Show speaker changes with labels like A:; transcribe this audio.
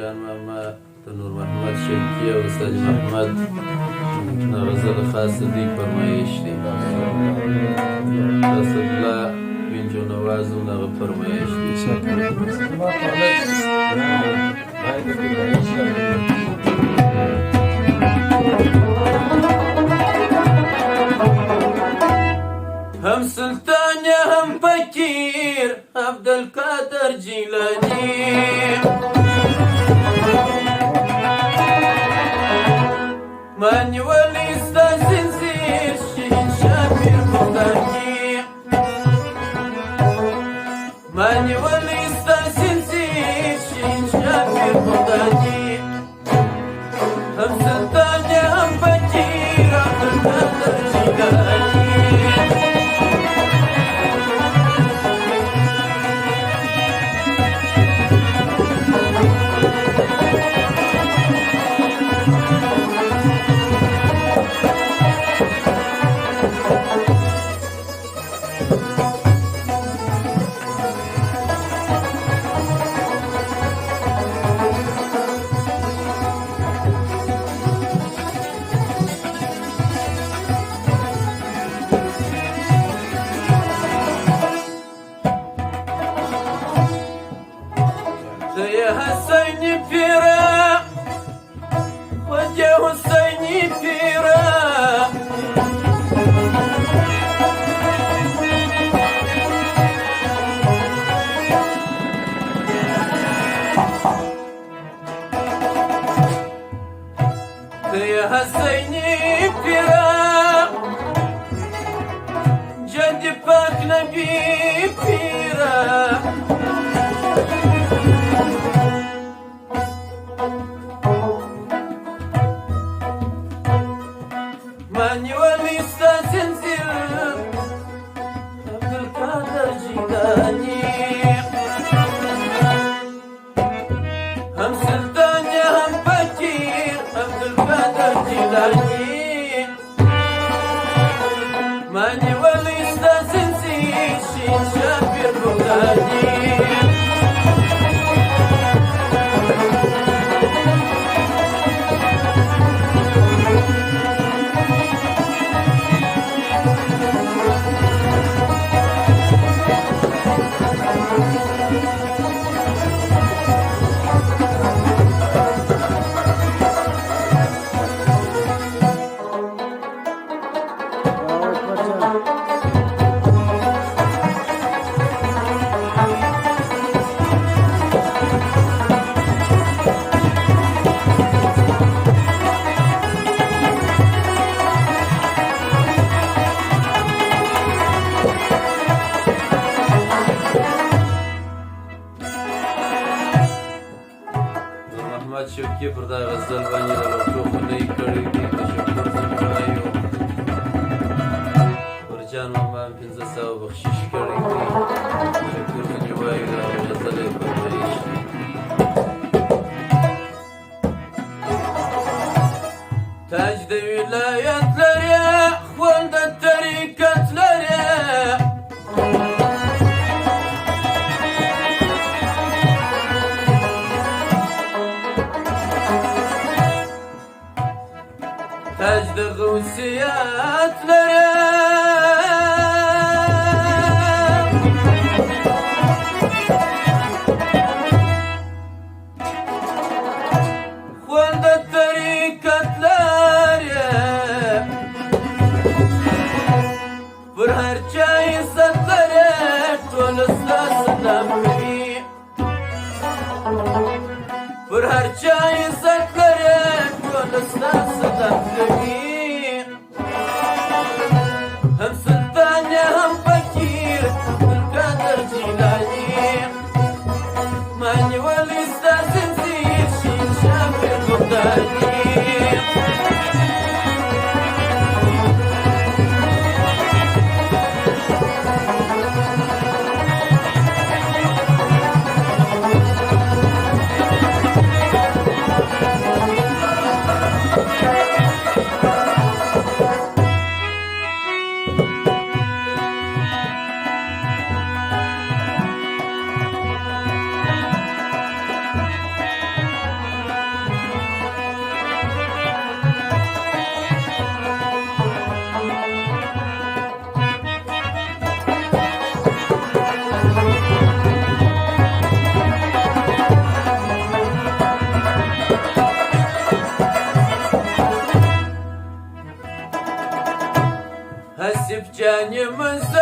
A: جان ماما تنور محمد شوقی و استاد محمد غزل خاص دی فرمایش دی اسدالله بن جونواز و فرمایش دی هم سلطان هم فقير عبد القادر جيلاني ماني ولي استنزير شين شابير مغاني ماني ولي استنزير شين شابير مغاني هم سلطان هم فقير عبد القادر جيلاني يا حسيني فيرا وجه حسيني فيرا يا حسيني فيرا جد باك نبي فيرا ماني ولي استنزل عبد القادر جيلاني هم سلطان هم فقير عبد القادر جيلاني ماني ولي استنزل شين شابير بغدادي محمد شوقی پر دا غزل باندې د لوټو خولۍ کړې دي تشکر زه وایو ورجان ماما 1500 بخشش کړی دی تشکر زه وایو دا غزل یې فرمایش دی تاج د ولایت لري خوند د طریقت لري تاج د غوثیات لري خوند د طریقت لري پر هر چا عزت لري ټول ستا سلام کوي پر هر چا عزت لري ټول ستا سلام کوي هم سلطان هم فقير عبد القادر جيلاني ماني ولي استنزل شين شابير بغدادي جانی من